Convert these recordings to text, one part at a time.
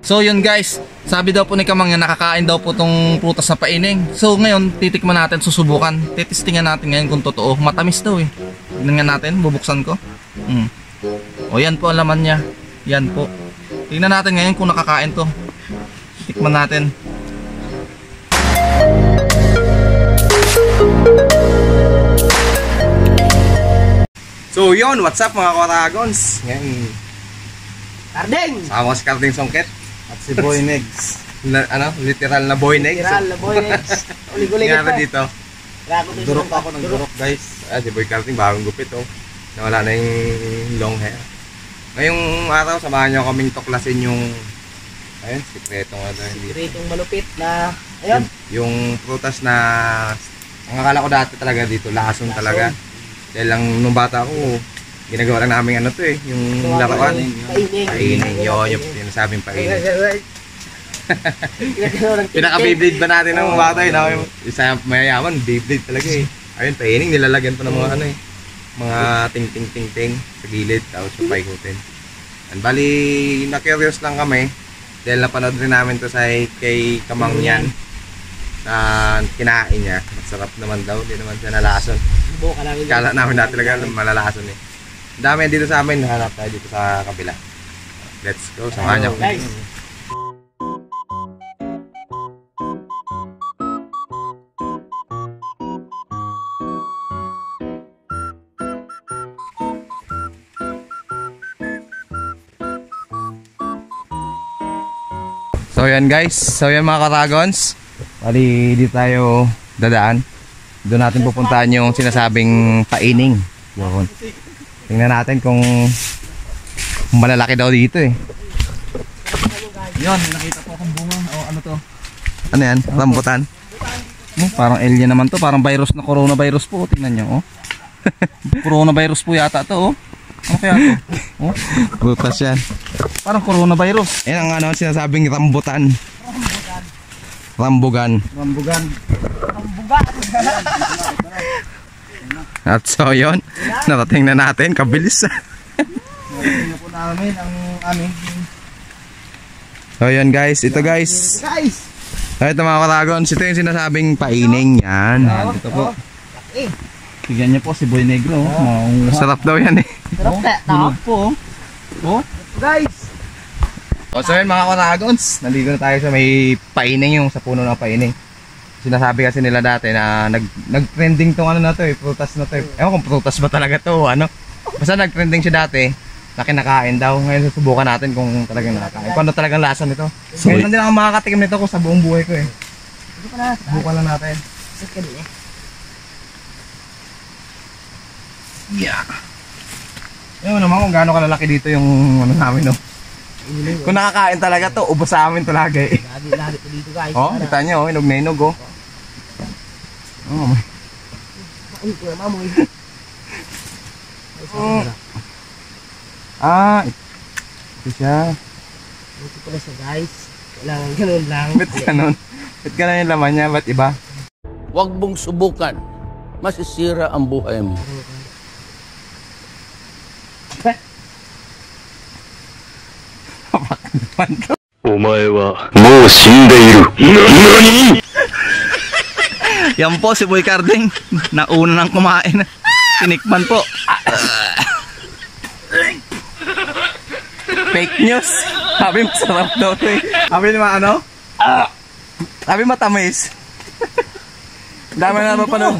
So yun guys, sabi daw po ni Kamang yan, nakakain daw po tong prutas na paining. So ngayon, titikman natin, susubukan. Titistingan natin ngayon kung totoo. Matamis daw eh. Tingnan natin, bubuksan ko. O yan po ang laman niya. Yan po. Tingnan natin ngayon kung nakakain to. Tikman natin. So yun, what's up mga Karagons? Ngayon, Karding! sama ko si Karding Songket At si Boy Negs. Literal na boy negs. Literal na boy negs. Ulig-ulig Nangyari ito. dito. Durok ako ng durok guys. Si Boy Karding bagong gupit oh. Nawala na yung long hair. Ngayong araw, samahan nyo kaming tuklasin yung ayun, sikretong ano. Sikretong malupit na ayun. Yung prutas na ang akala ko dati talaga dito, lason talaga. Dahil lang nung bata ko, ginagawa lang namin ano to eh, yung laruan. Paining. Yun, yung sinasabing paining. Pinaka-Beyblade ba natin ng bata eh. Isa mayayaman, Beyblade talaga eh. Ayun, paining, nilalagyan pa ng mga ano eh. Mga ting-ting-ting-ting sa gilid, tapos yung paikutin. And bali, na-curious lang kami. Dahil napanood rin namin to sa kay Kamang yan. Na kinain niya. Masarap naman daw, hindi naman siya nalason. Kala namin dati talaga malalason eh. Dami dito sa amin, hanap tayo dito sa kabila. Let's go, samahan niyo. Guys. So yan guys, so yan mga Karagons. Bali dito tayo dadaan. Doon natin pupuntahan yung sinasabing paining. Yun. Tingnan natin kung malalaki daw dito eh. Yun, nakita po akong bunga. O ano to? Ano yan? Rambutan? Parang alien naman to. Parang virus na coronavirus po. Tingnan nyo oh. Coronavirus po yata to oh. Ano kaya to? Oh. Butas yan. Parang coronavirus. Yan ang ano sinasabing rambutan. Rambugan. At so yun, narating na natin, kabilis. Narating na po namin ang aming. So yun guys, ito guys. Ito mga Karagons, ito yung sinasabing paining yan. Ito po. Tignan niyo po si Boy Negro. Sarap daw yan eh. Sarap po. Oh. Guys. So yun mga Karagons, nandito na tayo sa may paining, yung sa puno ng paining. Sinasabi kasi nila dati na nag-trending tong ano na to eh, prutas na to eh. Ewan kung prutas ba talaga to ano. Basta nag-trending siya dati na kinakain daw. Ngayon susubukan natin kung talagang nakakain. Kung ano talagang lasa nito. Ngayon lang din ako makakatikim nito ko sa buong buhay ko eh. Subukan lang natin. Yeah. Ewan naman kung gaano kalalaki dito yung ano namin no. Kung nakakain talaga to, ubos sa amin talaga eh. Lagi po dito guys. Oh, kita nyo, hinog na hinog oh. Oh, may. Ay, kuya mamoy. Ito siya. Ito pala siya guys. Kailangan ganun lang. Ba't ganun? Ba't ganun yung laman niya? Ba't iba? Huwag mong subukan. Masisira ang buhay mo. Yan po si Boy Karding. Nauna nang kumain. Tinikman po. Fake news. Sabi masarap daw to eh. Sabi naman ano? Sabi matamis. Dami na napapanood.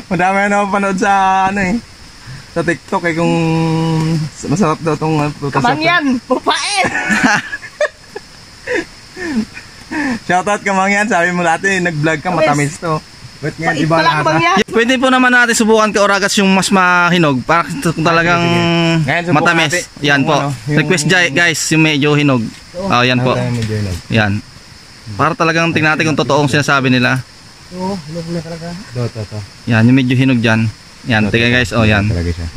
Madami na napapanood sa ano eh. Sa TikTok eh kung masarap daw tong prutas. Kamang yan! Pupait! Shoutout Kamang yan. Sabi mo dati nag-vlog ka, matamis to. Ba't nga iba lahat? Pwede po naman natin subukan ka Oragas yung mas mahinog para kung talagang matamis. Yan po. Request guys yung medyo hinog. Oh, yan po. Yan. Para talagang tingnan natin kung totoong sinasabi nila. Oo, hinog na talaga. To. Yan, yung medyo hinog dyan. Yan, tingnan guys. Oh, yan.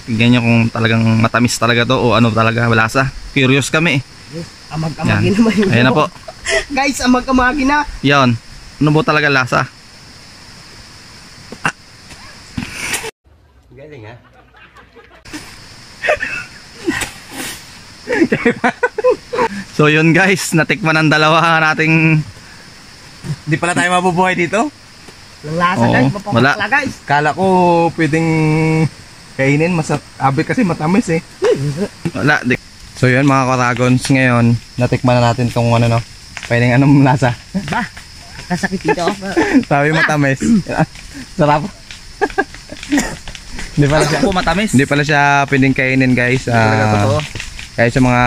Tingnan nyo kung talagang matamis talaga to o ano talaga malasa. Curious kami eh. Yes, amag-amagin naman yung ayan na po. Guys, amag-amagin na. Yan. Ano po talaga lasa? Galing ha? So yun guys, natikman ng dalawa nating... Di pala tayo mabubuhay dito. Walang lasa Oo, guys, wala. mapapakla guys. Kala ko pwedeng kainin, abi kasi matamis eh. Wala. So yun mga karagons, ngayon natikman na natin tong ano no. Pwedeng anong lasa? Ba, kasakit dito. Sabi matamis. Sarap. Hindi pala siya. Ako matamis. Hindi pala siya pwedeng kainin guys. Talaga totoo. Kaya sa mga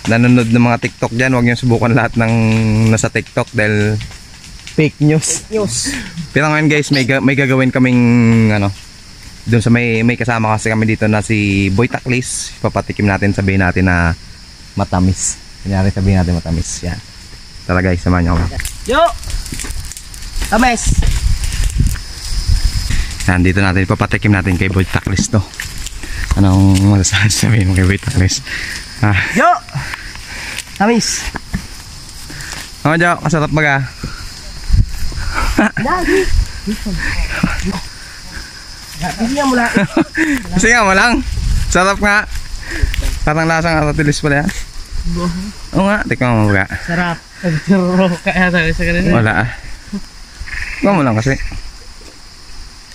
nanonood ng mga TikTok dyan, huwag niyo subukan lahat ng nasa TikTok dahil fake news. News. Pero ngayon guys, may gagawin kaming ano, doon sa may kasama kasi kami dito na si Boy Taklis. Papatikim natin, sabihin natin na matamis. Kunyari sabihin natin matamis. Yan. Tara guys, samahan niyo kami. Yo! Tamis! Yan, dito natin papatikim natin kay Boy Taklis to. Anong masasabi mo kay Boy Taklis? Yo! Tamis! Ano dyan, kasarap baga. Lagi! Bigyan mo lang. Kasi nga mo lang. Sarap nga. Parang lasang aratilis pala yan. Oo nga, tikman mo baga. Sarap. Sarap. Kaya sabi sa kanila. Wala ah. Tikman mo lang kasi.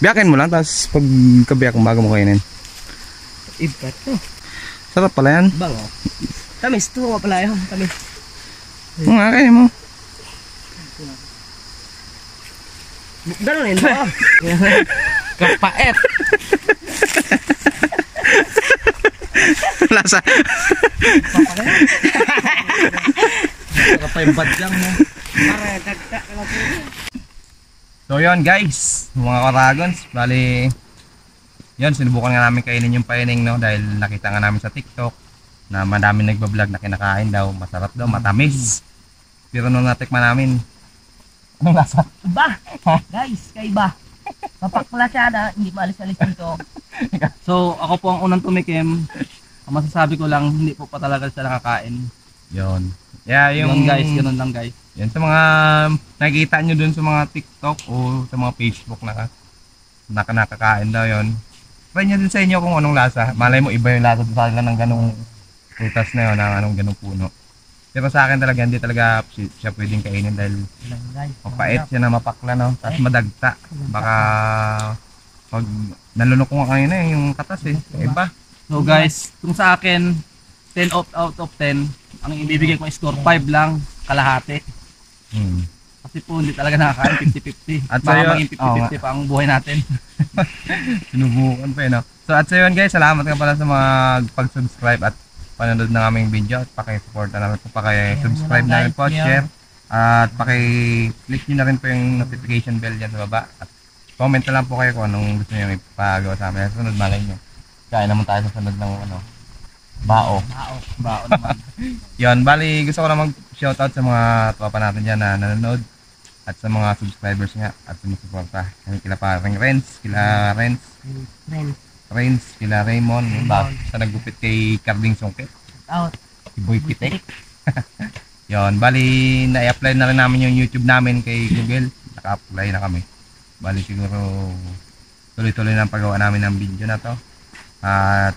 Biyakin mo lang, tapos pag kabiyak mo bago mo kainin. Iba to. Sarap pala yan. Bango. Tamis. Ito nga pala yun. Tamis. Oo nga, kainin mo. Ganunin mo. Kapait. Lasa. Kapay badyang mo. Para dagda ka lang po. So yun guys, mga karagons, bali yun, sinubukan nga namin kainin yung paining no, dahil nakita nga namin sa TikTok na madami nagbablog na kinakain daw, masarap daw, matamis. Pero nung natikman namin, anong lasa? Iba. Guys, kaiba. Mapakla siya na hindi maalis-alis dito. So ako po ang unang tumikim. Ang masasabi ko lang, hindi po pa talaga siya nakakain. Yun. Yeah, Yung guys, ganun lang guys. Yan sa mga nakikita nyo dun sa mga TikTok o sa mga Facebook na nakakain daw yun. Try nyo dun sa inyo kung anong lasa. Malay mo iba yung lasa dun sa kanila ng ganong prutas na yun, ng anong ganong puno. Pero sa akin talaga, hindi talaga siya pwedeng kainin dahil mapait siya na mapakla no. Tapos madagta. Baka pag nalunok ko nga kanina yung katas eh. Iba. So guys, kung sa akin, 10 out of 10, ang ibibigay ko score 5 lang, kalahati. Kasi po hindi talaga nakakain 50-50. At At baka sa'yo- maging 50-50 pa ang buhay natin. Sinubukan pa eh no. So at sa yun guys, salamat nga pala sa mga pag-subscribe at panonood ng aming video at paki-support na namin po, paki-subscribe na rin po, share at paki-click nyo na rin po yung notification bell dyan sa baba at comment na lang po kayo kung anong gusto nyo ipagawa sa amin. Sunod malay nyo. Kaya naman tayo sa sunod ng ano, bao. Bao naman. Yun, bali gusto ko na mag-shoutout sa mga tropa natin dyan na nanonood at sa mga subscribers nga at sumusuporta. Kila parang Renz, kila Renz, kila Raymond, yung sa naggupit kay Carding Songket, Out. si Boy Pitek. Yun, bali na-apply na rin namin yung YouTube namin kay Google. Naka-apply na kami. Bali siguro tuloy-tuloy na ang paggawa namin ng video na to. At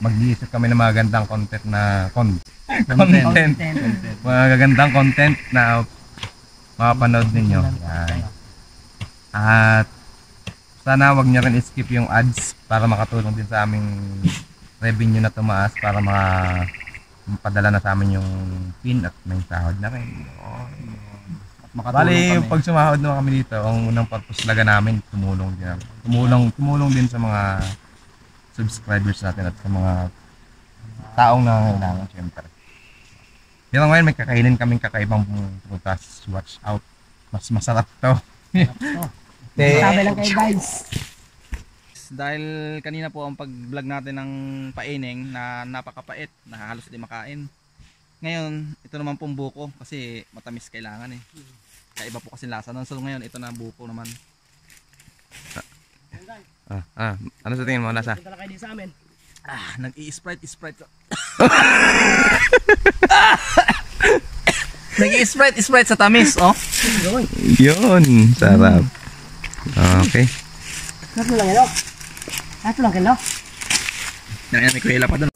mag-iisip kami ng mga gandang content na content. Mga gagandang content na mapapanood ninyo. Yan. At sana wag niyo rin i-skip yung ads para makatulong din sa aming revenue na tumaas para mapadala na sa amin yung pin at may sahod na rin. Bali, pag sumahod naman kami dito, ang unang purpose talaga namin tumulong din. Tumulong din sa mga subscribers natin at sa mga taong nangangailangan syempre. Pero ngayon may kakainin kaming kakaibang prutas. Watch out. Mas masarap to. Sabi lang kayo guys. Dahil kanina po ang pag-vlog natin ng paining na napakapait, na halos di makain. Ngayon, ito naman pong buko kasi matamis kailangan eh. Kaiba po kasi lasa nun. So ngayon, ito na buko naman. Ano sa tingin mo lasa? Punta lang kayo din sa amin. Nag-i-sprite ko. Nag-i-sprite sa tamis, oh. Yun, sarap. Okay. Sarap lang yan, oh. Sarap lang yan, oh. Yan, may kuhila pa dun.